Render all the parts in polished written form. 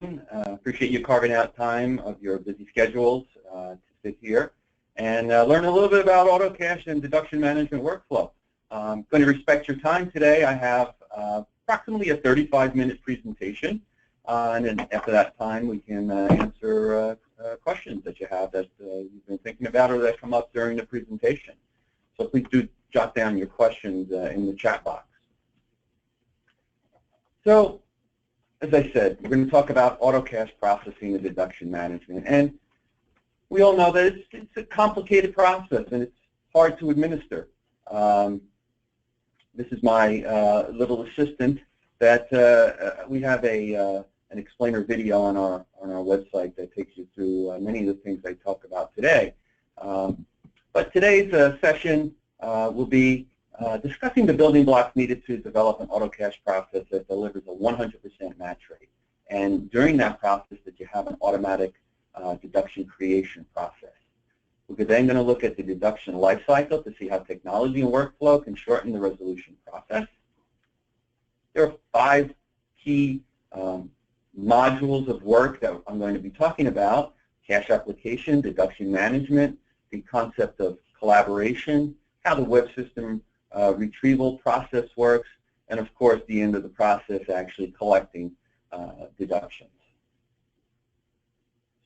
Appreciate you carving out time of your busy schedules to sit here and learn a little bit about Autocash and deduction management workflow. I'm going to respect your time today. I have approximately a 35-minute presentation, and then after that time we can answer questions that you have that you've been thinking about or that come up during the presentation. So please do jot down your questions in the chat box. So, as I said, we're going to talk about Autocash processing and deduction management. And we all know that it's a complicated process and it's hard to administer. This is my little assistant that we have an explainer video on our website that takes you through many of the things I talk about today. But today's session will be discussing the building blocks needed to develop an Autocash process that delivers a 100% match rate. And during that process that you have an automatic deduction creation process. We're then going to look at the deduction lifecycle to see how technology and workflow can shorten the resolution process. There are 5 key modules of work that I'm going to be talking about: cash application, deduction management, the concept of collaboration, how the web system retrieval process works, and of course the end of the process actually collecting deductions.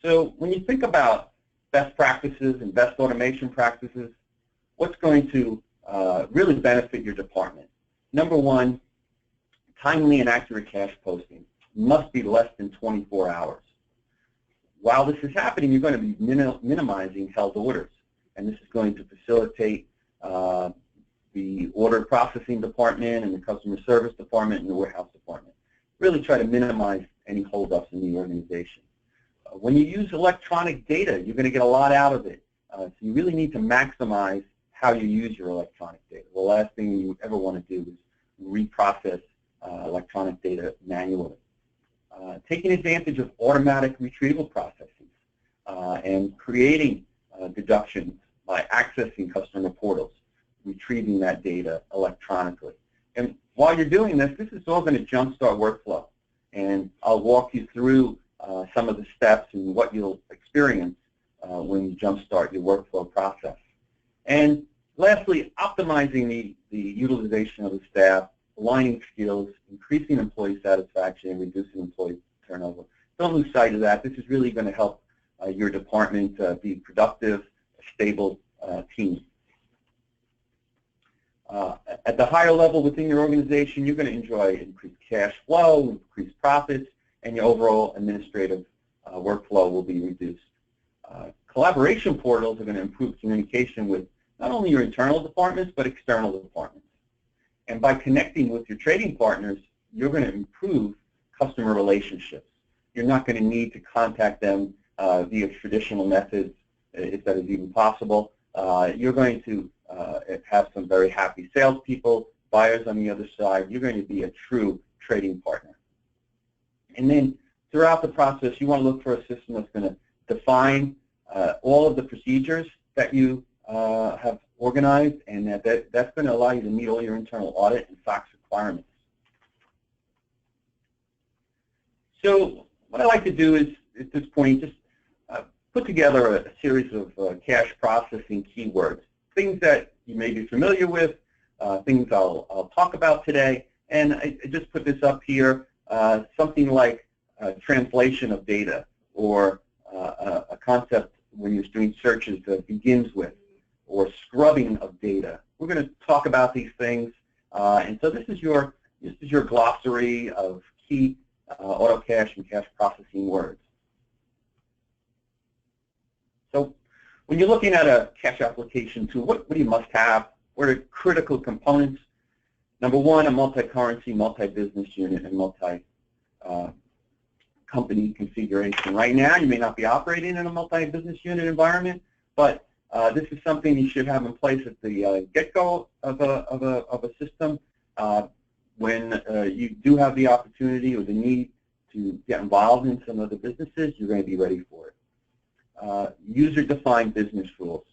So when you think about best practices and best automation practices, what's going to really benefit your department? Number 1, timely and accurate cash posting must be less than 24 hours. While this is happening, you're going to be minimizing held orders, and this is going to facilitate the order processing department and the customer service department and the warehouse department. Really try to minimize any holdups in the organization. When you use electronic data, you're going to get a lot out of it. So you really need to maximize how you use your electronic data. The last thing you ever want to do is reprocess electronic data manually. Taking advantage of automatic retrieval processes and creating deductions by accessing customer portals, retrieving that data electronically. And while you're doing this, this is all going to jumpstart workflow. And I'll walk you through some of the steps and what you'll experience when you jumpstart your workflow process. And lastly, optimizing the utilization of the staff, aligning skills, increasing employee satisfaction, and reducing employee turnover. Don't lose sight of that. This is really going to help your department be productive, a stable team. At the higher level within your organization, you're going to enjoy increased cash flow, increased profits, and your overall administrative workflow will be reduced. Collaboration portals are going to improve communication with not only your internal departments, but external departments. And by connecting with your trading partners, you're going to improve customer relationships. You're not going to need to contact them via traditional methods, if that is even possible. You're going to have some very happy salespeople, buyers on the other side. You're going to be a true trading partner. And then throughout the process, you want to look for a system that's going to define all of the procedures that you have organized, and that's going to allow you to meet all your internal audit and SOX requirements. So what I like to do is, at this point, just put together a series of cash processing keywords, things that you may be familiar with, things I'll talk about today, and I just put this up here, something like translation of data, or a concept when you're doing searches that begins with, or scrubbing of data. We're going to talk about these things, and so this is your glossary of key Autocash and cash processing words. So when you're looking at a cash application tool, what do you must have? What are critical components? Number 1, a multi-currency, multi-business unit, and multi-company configuration. Right now, you may not be operating in a multi-business unit environment, but this is something you should have in place at the get-go of a system. When you do have the opportunity or the need to get involved in some of the businesses, you're going to be ready for it. User-defined business rules.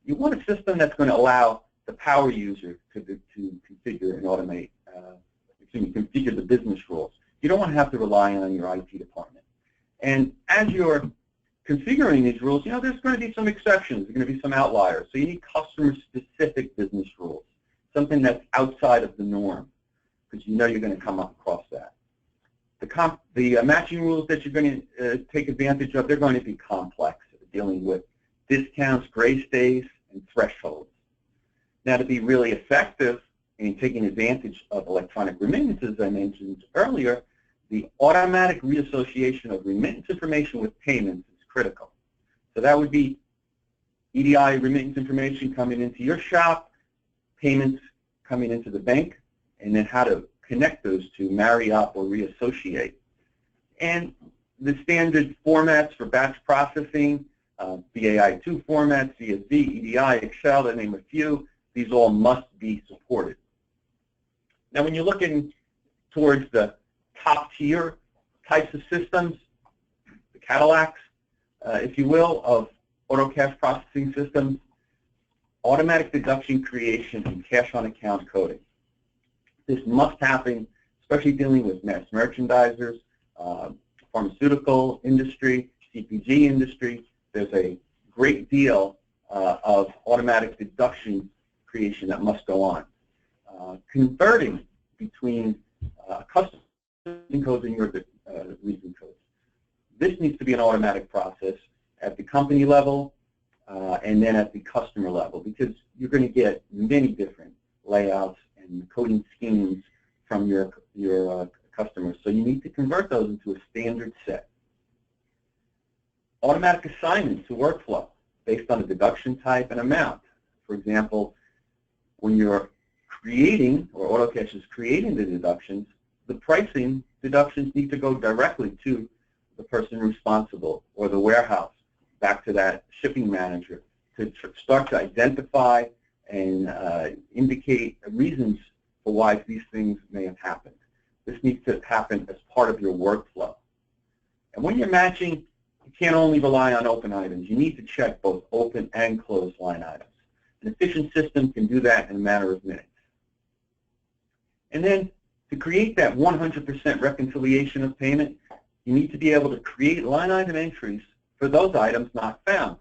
You want a system that's going to allow the power user to configure and automate, configure the business rules. You don't want to have to rely on your IT department. And as you're configuring these rules, there's going to be some exceptions. There's going to be some outliers. So you need customer-specific business rules, something that's outside of the norm, because you're going to come up across that. The matching rules that you're going to take advantage of, they're going to be complex, dealing with discounts, grace days, and thresholds. Now, to be really effective in taking advantage of electronic remittances, I mentioned earlier, the automatic reassociation of remittance information with payments is critical. So that would be EDI remittance information coming into your shop, payments coming into the bank, and then how to connect those two, marry up or reassociate. And the standard formats for batch processing, BAI2 formats, CSV, EDI, Excel, to name a few, these all must be supported. Now, when you're looking towards the top tier types of systems, the Cadillacs, if you will, of Autocash processing systems, automatic deduction creation and cash on account coding. This must happen, especially dealing with mass merchandisers, pharmaceutical industry, CPG industry. There's a great deal of automatic deduction creation that must go on. Converting between custom codes and your reason codes. This needs to be an automatic process at the company level and then at the customer level, because you're going to get many different layouts and coding schemes from your customers. So you need to convert those into a standard set. Automatic assignment to workflow based on the deduction type and amount. For example, when you're creating, or Autocash is creating the deductions, the pricing deductions need to go directly to the person responsible or the warehouse, back to that shipping manager, to start to identify and indicate reasons for why these things may have happened. This needs to happen as part of your workflow. And when you're matching, you can't only rely on open items. You need to check both open and closed line items. An efficient system can do that in a matter of minutes. And then to create that 100% reconciliation of payment, you need to be able to create line item entries for those items not found.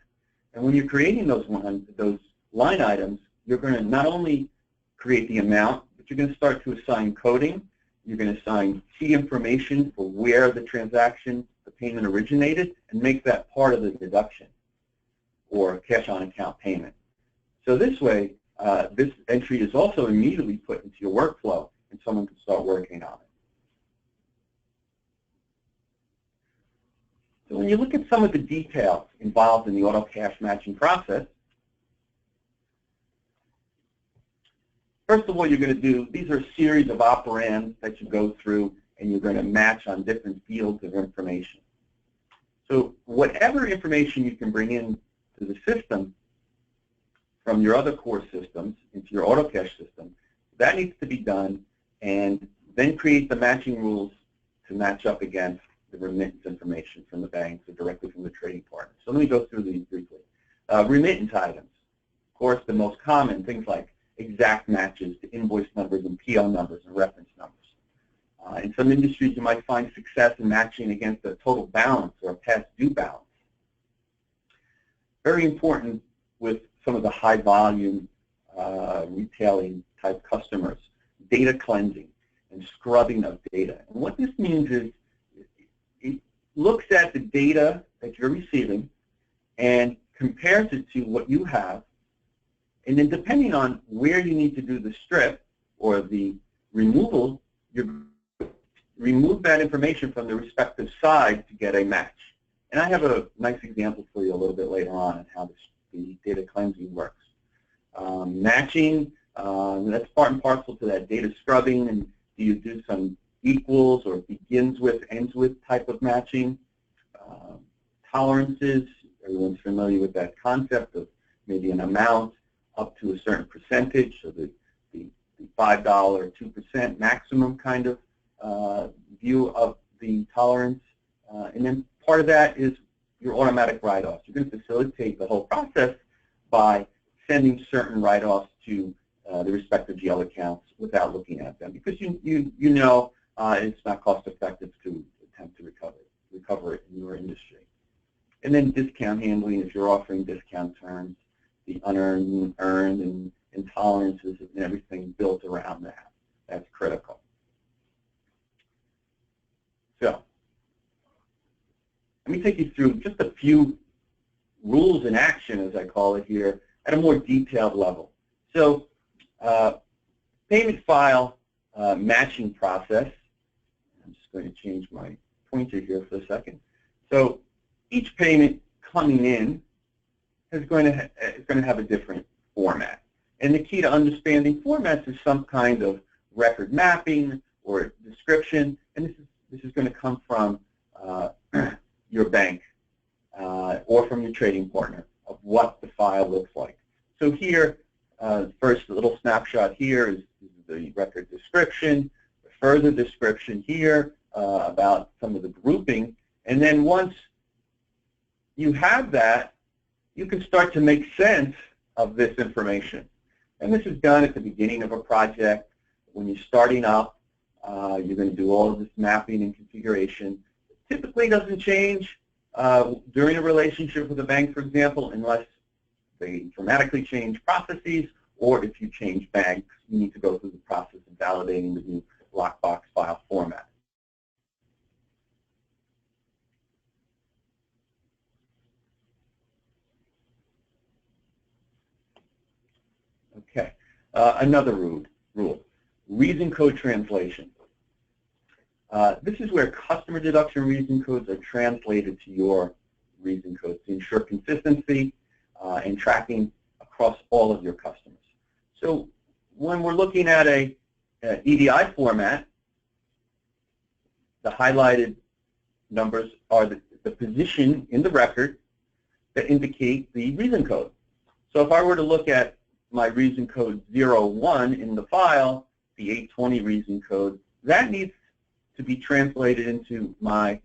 And when you're creating those line items, you're going to not only create the amount, but you're going to start to assign coding. You're going to assign key information for where the transaction, the payment originated, and make that part of the deduction or cash on account payment. So this way, this entry is also immediately put into your workflow, and someone can start working on it. So when you look at some of the details involved in the Autocash matching process, first of all, you're going to do, these are a series of operands that you go through, and you're going to match on different fields of information. So whatever information you can bring in to the system from your other core systems into your Autocash system, that needs to be done, and then create the matching rules to match up against the remittance information from the banks or directly from the trading partners. So let me go through these briefly. Remittance items, of course, the most common, things like exact matches to invoice numbers and PO numbers and reference numbers. In some industries, you might find success in matching against a total balance or a past due balance. Very important with some of the high volume retailing type customers, data cleansing and scrubbing of data. And what this means is it looks at the data that you're receiving and compares it to what you have, and then depending on where you need to do the strip or the removal, you remove that information from the respective side to get a match. And I have a nice example for you a little bit later on how the data cleansing works. Matching, that's part and parcel to that data scrubbing, and do you do some equals or begins with, ends with type of matching. Tolerances, everyone's familiar with that concept of maybe an amount up to a certain percentage, so the $5 or 2% maximum kind of view of the tolerance. And then part of that is your automatic write-offs. You're going to facilitate the whole process by sending certain write-offs to the respective GL accounts without looking at them, because you know it's not cost-effective to attempt to recover cover it in your industry. And then discount handling, if you're offering discount terms, the unearned, earned, and tolerances and everything built around that. That's critical. So, let me take you through just a few rules in action, as I call it here, at a more detailed level. So, payment file matching process. I'm just going to change my pointer here for a second. So, each payment coming in is going to have a different format. And the key to understanding formats is some kind of record mapping or description, and this is going to come from your bank or from your trading partner of what the file looks like. So here, first a little snapshot here is the record description, the further description here about some of the grouping, and then once you have that, you can start to make sense of this information. And this is done at the beginning of a project. When you're starting up, you're going to do all of this mapping and configuration. It typically doesn't change during a relationship with a bank, for example, unless they dramatically change processes, or if you change banks, you need to go through the process of validating the new lockbox file format. Okay, another rule, reason code translation. This is where customer deduction reason codes are translated to your reason codes to ensure consistency and tracking across all of your customers. So when we're looking at a EDI format, the highlighted numbers are the position in the record that indicate the reason code. So if I were to look at my reason code 01 in the file, the 820 reason code, that needs to be translated into my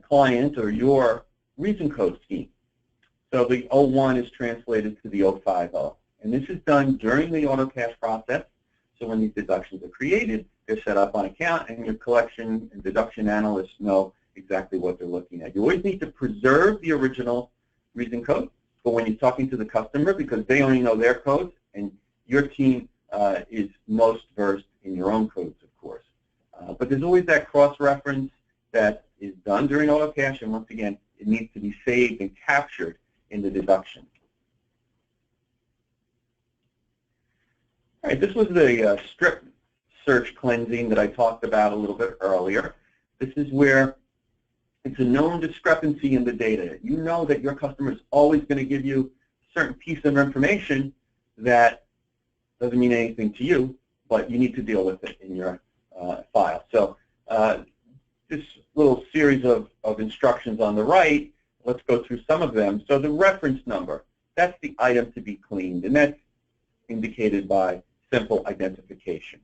client or your reason code scheme. So the 01 is translated to the 050. And this is done during the Autocash process. So when these deductions are created, they're set up on account, and your collection and deduction analysts know exactly what they're looking at. You always need to preserve the original reason code, but when you're talking to the customer, because they only know their codes, and your team is most versed in your own codes, of course. But there's always that cross-reference that is done during Autocash, and once again, it needs to be saved and captured in the deduction. All right, this was the strip search cleansing that I talked about a little bit earlier. This is where it's a known discrepancy in the data. You know that your customer is always going to give you a certain piece of information that doesn't mean anything to you, but you need to deal with it in your file. So this little series of instructions on the right, let's go through some of them. So the reference number, that's the item to be cleaned, and that's indicated by simple identification.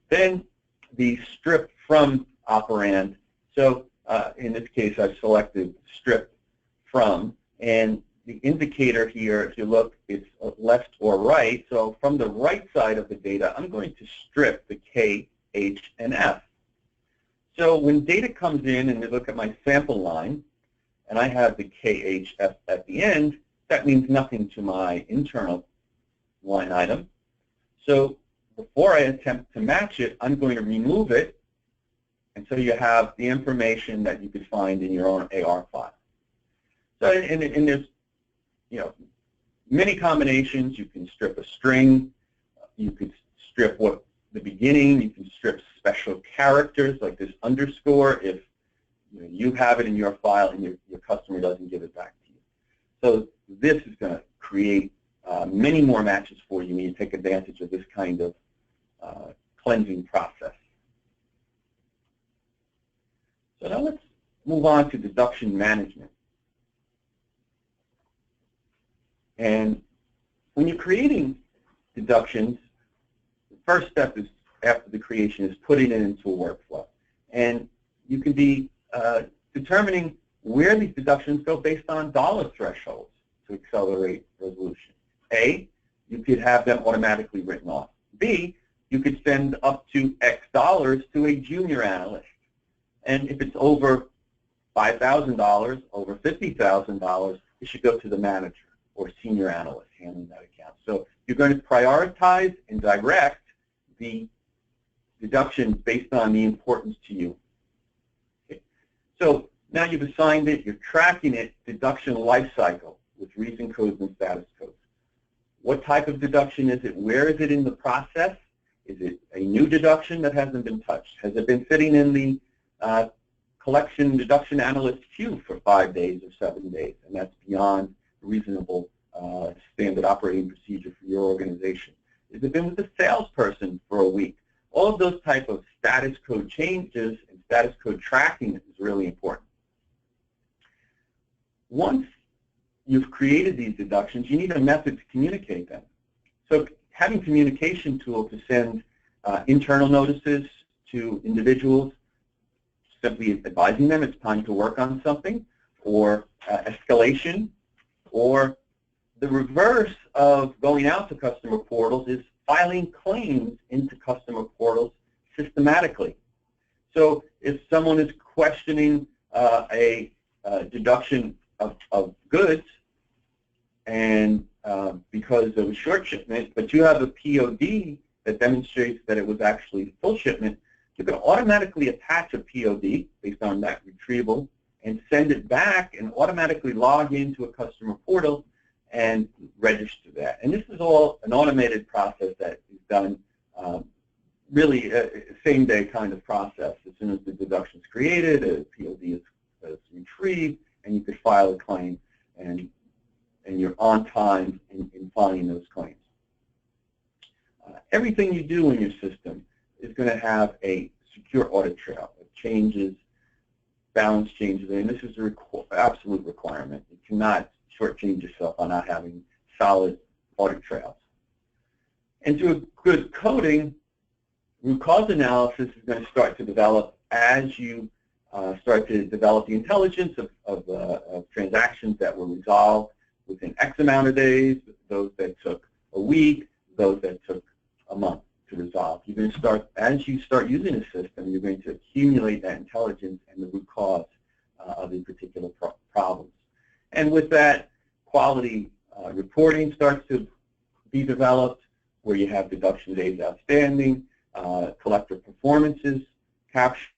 Then the strip from operand. So in this case, I've selected strip from, and the indicator here, if you look, it's left or right. So from the right side of the data, I'm going to strip the K, H, and F. So when data comes in and you look at my sample line, and I have the K, H, F at the end, that means nothing to my internal line item. So before I attempt to match it, I'm going to remove it until you have the information that you could find in your own AR file. So and there's many combinations. You can strip a string. You could strip the beginning. You can strip special characters like this underscore if you have it in your file and your customer doesn't give it back to you. So this is going to create many more matches for you when you take advantage of this kind of cleansing process. So now let's move on to deduction management. And when you're creating deductions, the first step is after the creation is putting it into a workflow. And you can be determining where these deductions go based on dollar thresholds to accelerate resolution. A, you could have them automatically written off. B, you could send up to X dollars to a junior analyst. And if it's over $5,000, over $50,000, it should go to the manager or senior analyst handling that account. So you're going to prioritize and direct the deductions based on the importance to you. Okay. So now you've assigned it, you're tracking it, deduction life cycle with reason codes and status codes. What type of deduction is it? Where is it in the process? Is it a new deduction that hasn't been touched? Has it been sitting in the collection deduction analyst queue for 5 days or 7 days? And that's beyond reasonable standard operating procedure for your organization. Has it been with the salesperson for a week? All of those type of status code changes and status code tracking is really important. Once you've created these deductions, you need a method to communicate them. So having communication tool to send internal notices to individuals, simply advising them it's time to work on something, or escalation, or the reverse of going out to customer portals is filing claims into customer portals systematically. So if someone is questioning a deduction of goods, and because of a short shipment, but you have a POD that demonstrates that it was actually full shipment, you can automatically attach a POD based on that retrieval and send it back and automatically log into a customer portal and register that. And this is all an automated process that is done really same-day kind of process. As soon as the deduction is created, a POD is retrieved, and you could file a claim, and you're on time in filing those claims. Everything you do in your system is going to have a secure audit trail of changes, balance changes, and this is an absolute requirement. You cannot shortchange yourself on not having solid audit trails. And through a good coding, root cause analysis is going to start to develop as you start to develop the intelligence of transactions that were resolved within X amount of days, those that took a week, those that took a month to resolve. You're going to start, as you start using the system, you're going to accumulate that intelligence and the root cause of the particular problems. And with that, quality reporting starts to be developed, where you have deduction days outstanding, collector performances captured,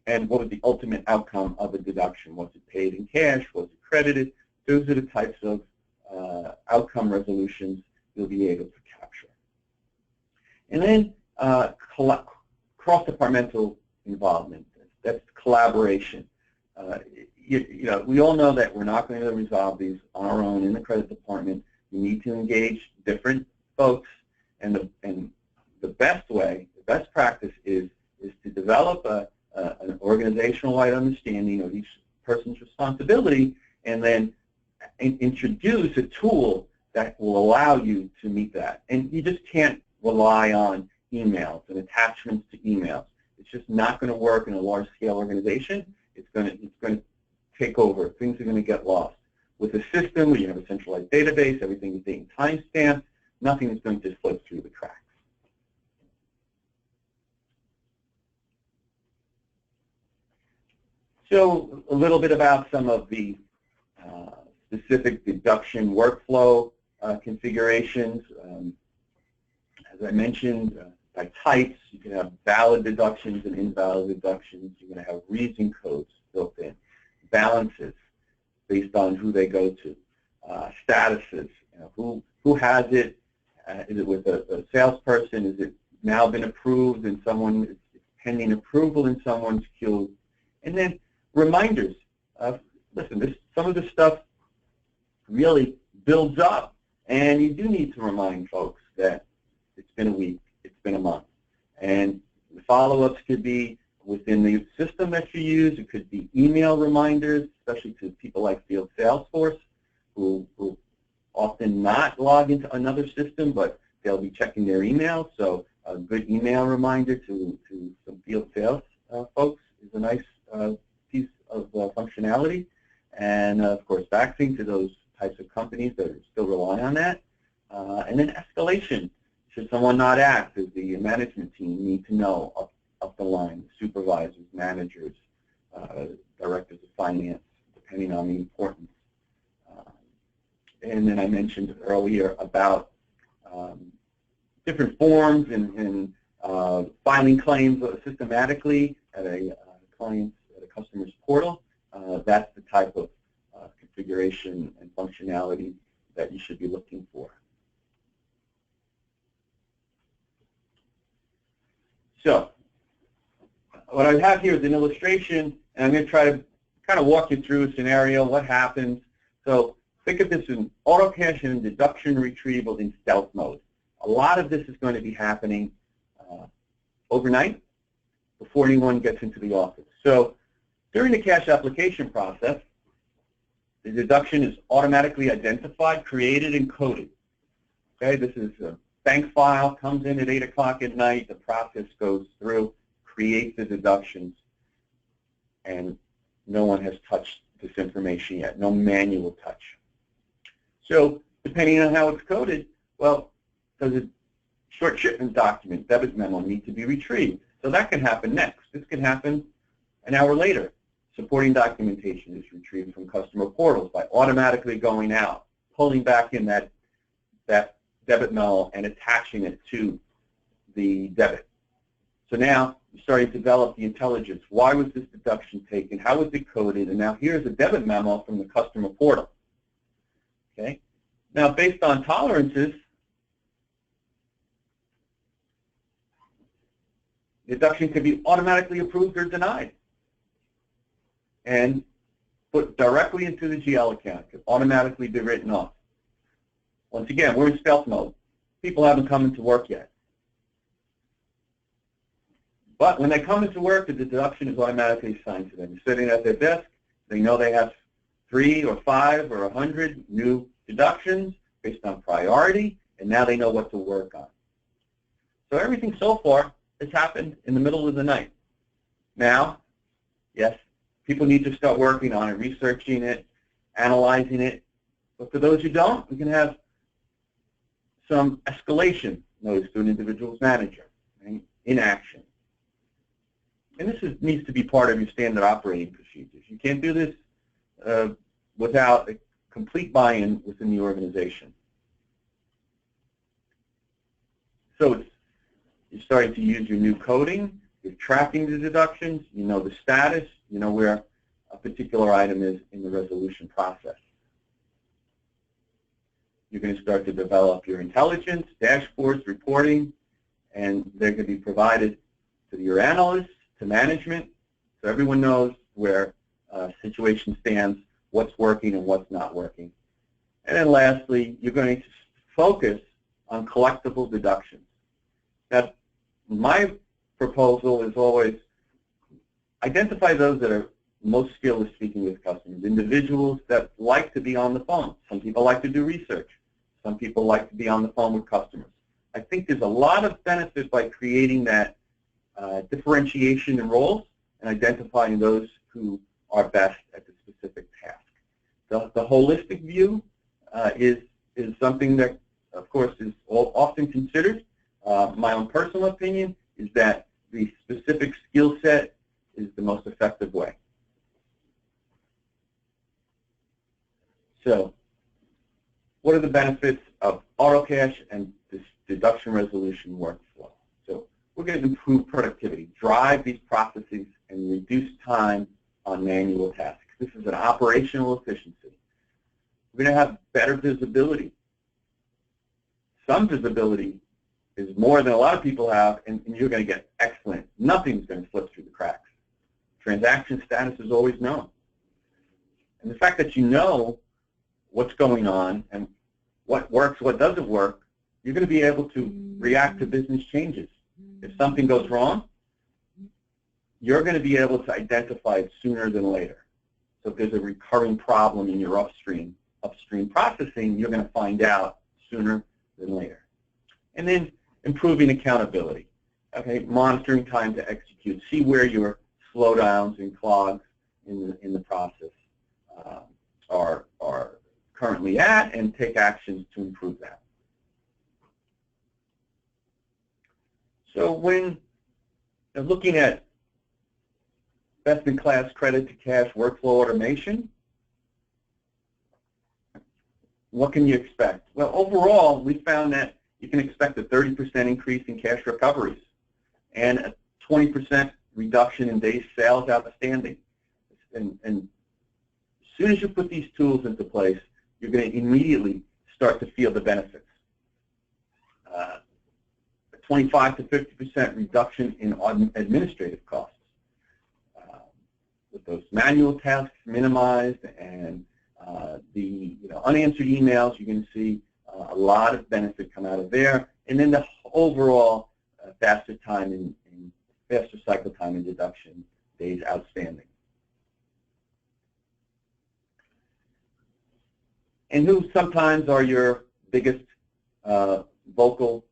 and what was the ultimate outcome of a deduction? Was it paid in cash? Was it credited? Those are the types of outcome resolutions you'll be able to capture. And then cross-departmental involvement. That's collaboration. You know, we all know that we're not going to resolve these on our own in the credit department. You need to engage different folks, and the best way, the best practice is to develop an organizational-wide understanding of each person's responsibility, and then introduce a tool that will allow you to meet that. And you just can't rely on emails and attachments to emails. It's just not going to work in a large-scale organization. It's going to take over. Things are going to get lost. With a system where you have a centralized database, everything is being time-stamped, nothing is going to just slip through the cracks. So a little bit about some of the specific deduction workflow configurations. As I mentioned, by types, you can have valid deductions and invalid deductions. You're going to have reason codes built in, balances based on who they go to, statuses, you know, who has it, is it with a salesperson, is it now been approved and someone is pending approval in someone's queue, and then reminders. Listen, some of this stuff really builds up, and you do need to remind folks that it's been a week, it's been a month. And the follow-ups could be within the system that you use. It could be email reminders, especially to people like field Salesforce, who will often not log into another system, but they'll be checking their email. So a good email reminder to some field sales folks is a nice piece of functionality. And of course, faxing to those types of companies that still rely on that. And then escalation. Should someone not act, does the management team need to know up the line, supervisors, managers, directors of finance, depending on the importance. And then I mentioned earlier about different forms and filing claims systematically at a customer's portal. That's the type of configuration and functionality that you should be looking for. So what I have here is an illustration, and I'm going to try to kind of walk you through a scenario, what happens. So think of this in Autocash and deduction retrieval in stealth mode. A lot of this is going to be happening overnight before anyone gets into the office. So during the cash application process, the deduction is automatically identified, created, and coded. Okay, this is a bank file, comes in at 8 o'clock at night, the process goes through, creates the deductions, and no one has touched this information yet, no manual touch. So depending on how it's coded, well, does a short shipment document, debit memo, need to be retrieved? So that can happen next. This can happen an hour later. Supporting documentation is retrieved from customer portals by automatically going out, pulling back in that debit memo and attaching it to the debit. So now you're starting to develop the intelligence. Why was this deduction taken? How was it coded? And now here's a debit memo from the customer portal. Okay. Now based on tolerances, deduction can be automatically approved or denied and put directly into the GL account. It can automatically be written off. Once again, we're in stealth mode. People haven't come into work yet. But when they come into work, the deduction is automatically assigned to them. They're sitting at their desk. They know they have 3 or 5 or 100 new deductions based on priority, and now they know what to work on. So everything so far has happened in the middle of the night. Now, yes, people need to start working on it, researching it, analyzing it. But for those who don't, we can have some escalation notice to an individual's manager, right, in action. And this needs to be part of your standard operating procedures. You can't do this without a complete buy-in within the organization. So you're starting to use your new coding, you're tracking the deductions, you know the status, you know where a particular item is in the resolution process. You're going to start to develop your intelligence, dashboards, reporting, and they're going to be provided to your analysts, to management, so everyone knows where a situation stands, what's working and what's not working. And then lastly, you're going to focus on collectible deductions. Now, my proposal is always identify those that are most skilled at speaking with customers, individuals that like to be on the phone. Some people like to do research. Some people like to be on the phone with customers. I think there's a lot of benefit by creating that differentiation in roles and identifying those who are best at the specific task. The holistic view is something that, of course, is often considered. My own personal opinion is that the specific skill set is the most effective way. So, what are the benefits of Autocash and this deduction resolution workflow? So, we're going to improve productivity, drive these processes, and reduce time on manual tasks. This is an operational efficiency. We're going to have better visibility. Some visibility is more than a lot of people have, and you're going to get excellent. Nothing's going to slip through the cracks. Transaction status is always known. And the fact that you know what's going on and what works, what doesn't work, you're going to be able to react to business changes. If something goes wrong, you're going to be able to identify it sooner than later. So if there's a recurring problem in your upstream processing, you're going to find out sooner than later. And then improving accountability. Okay, monitoring time to execute. See where your slowdowns and clogs in the process are currently at, and take actions to improve that. So when looking at best-in-class credit-to-cash workflow automation. What can you expect? Well, overall, we found that you can expect a 30% increase in cash recoveries and a 20% reduction in days sales outstanding. And as soon as you put these tools into place, you're going to immediately start to feel the benefits. A 25 to 50% reduction in administrative costs. With those manual tasks minimized and the unanswered emails, you're going to see a lot of benefit come out of there. And then the overall faster time and faster cycle time and deduction days outstanding. And who sometimes are your biggest vocal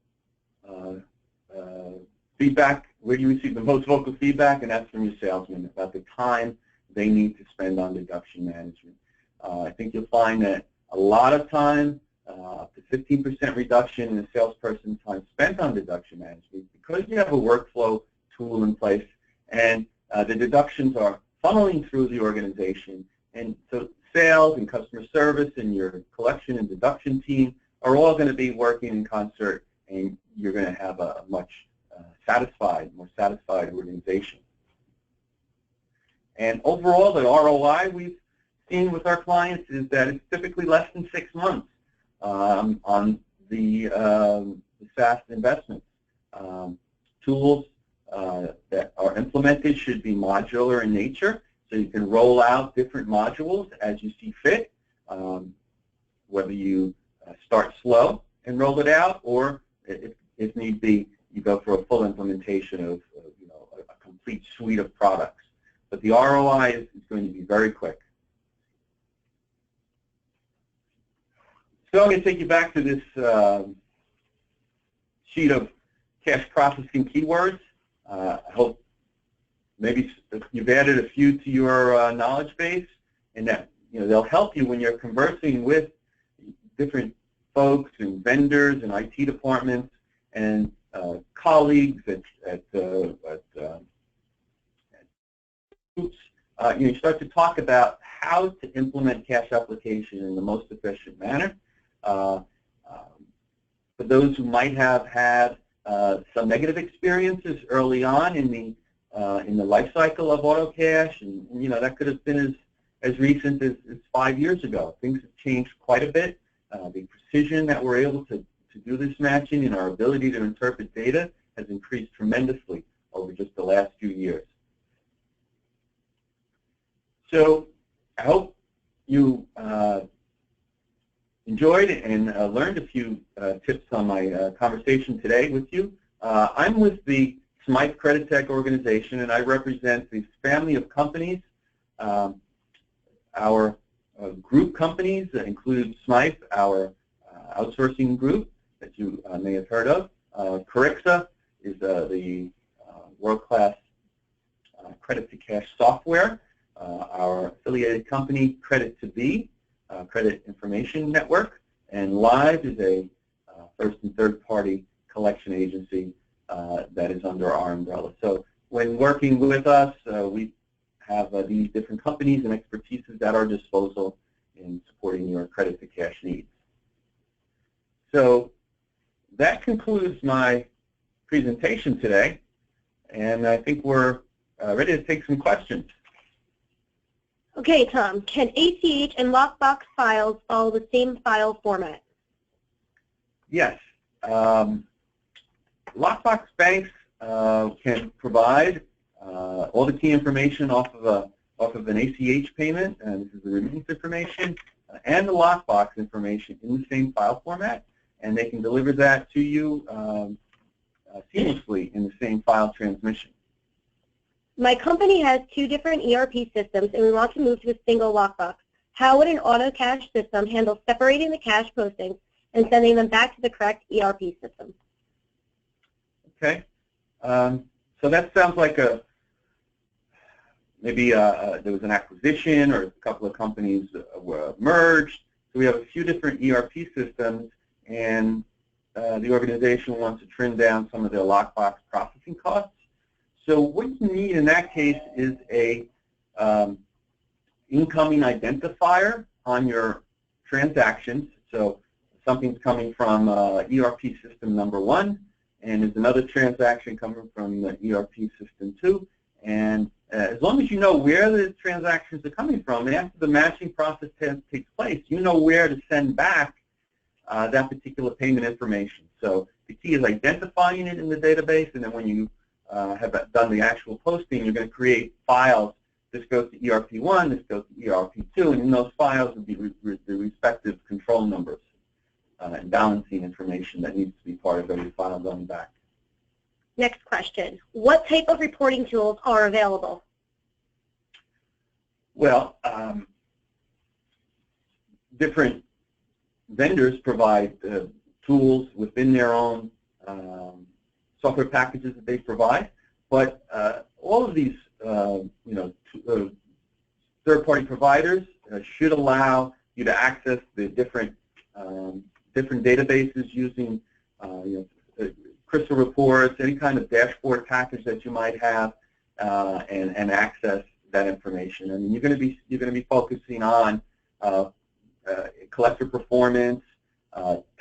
feedback? Where do you receive the most vocal feedback? And that's from your salesmen about the time they need to spend on deduction management. I think you'll find that a lot of time, up to 15% reduction in a salesperson's time spent on deduction management, because you have a workflow tool in place and the deductions are funneling through the organization. And so sales and customer service and your collection and deduction team are all going to be working in concert, and you're going to have a much more satisfied organization. And overall, the ROI we've seen with our clients is that it's typically less than 6 months on the SaaS investments. Tools that are implemented should be modular in nature, so you can roll out different modules as you see fit, whether you start slow and roll it out, or if need be, you go for a full implementation of a complete suite of products. But the ROI is going to be very quick. So I'm going to take you back to this sheet of cash processing keywords. I hope maybe you've added a few to your knowledge base, and that they'll help you when you're conversing with different folks and vendors and IT departments and colleagues at groups. You start to talk about how to implement cash application in the most efficient manner. For those who might have had some negative experiences early on in the life cycle of Autocash, and that could have been as recent as 5 years ago. Things have changed quite a bit. The precision that we're able to do this matching and our ability to interpret data has increased tremendously over just the last few years. So I hope you enjoyed and learned a few tips on my conversation today with you. I'm with the Smythe Credit Tech organization, and I represent this family of companies. Our group companies that include Smythe, our outsourcing group that you may have heard of. Corixa is the world-class credit-to-cash software. Our affiliated company, Credit2B, Credit Information Network, and Live is a first and third party collection agency that is under our umbrella. So when working with us, we have these different companies and expertises at our disposal in supporting your credit-to-cash needs. So that concludes my presentation today, and I think we're ready to take some questions. Okay, Tom, can ACH and lockbox files follow the same file format? Yes. Lockbox banks can provide all the key information off of an ACH payment, and this is the remittance information, and the lockbox information in the same file format, and they can deliver that to you seamlessly in the same file transmission. My company has 2 different ERP systems, and we want to move to a single lockbox. How would an Autocash system handle separating the cash postings and sending them back to the correct ERP system? Okay. So that sounds like maybe there was an acquisition or a couple of companies were merged. So we have a few different ERP systems, and the organization wants to trim down some of their lockbox processing costs. So what you need in that case is a incoming identifier on your transactions. So something's coming from ERP system number 1, and there's another transaction coming from the ERP system 2. And as long as you know where the transactions are coming from, and after the matching process takes place, you know where to send back that particular payment information. So the key is identifying it in the database, and then when you have done the actual posting, you're going to create files. This goes to ERP1, this goes to ERP2, and in those files will be the respective control numbers and balancing information that needs to be part of every file going back. Next question. What type of reporting tools are available? Well, different vendors provide tools within their own software packages that they provide, but all of these third-party providers should allow you to access the different databases using crystal reports, any kind of dashboard package that you might have, and access that information. I mean, you're going to be focusing on collector performance,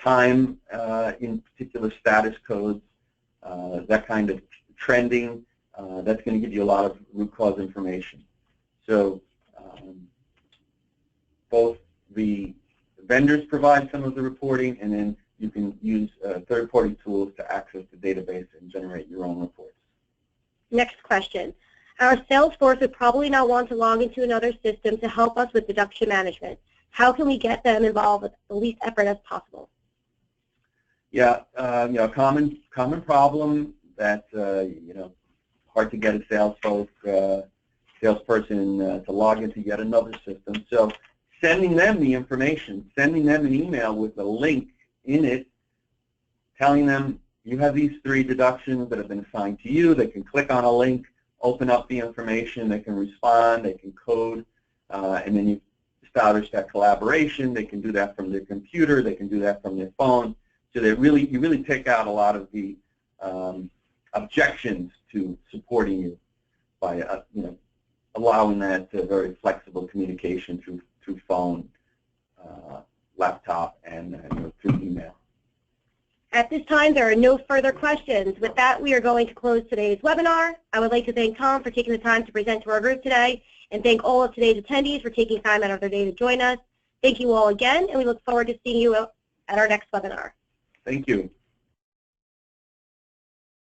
time in particular status codes, that kind of trending. That's going to give you a lot of root cause information. So both the vendors provide some of the reporting, and then you can use third-party tools to access the database and generate your own reports. Next question. Our sales force would probably not want to log into another system to help us with deduction management. How can we get them involved with the least effort as possible? Yeah, common problem that hard to get a salesperson to log into yet another system. So sending them the information, sending them an email with a link in it, telling them you have these 3 deductions that have been assigned to you. They can click on a link, open up the information, they can respond, they can code, and then you establish that collaboration. They can do that from their computer, they can do that from their phone. So you really take out a lot of the objections to supporting you by allowing that very flexible communication through phone, laptop, and through email. At this time, there are no further questions. With that, we are going to close today's webinar. I would like to thank Tom for taking the time to present to our group today, and thank all of today's attendees for taking time out of their day to join us. Thank you all again, and we look forward to seeing you at our next webinar. Thank you.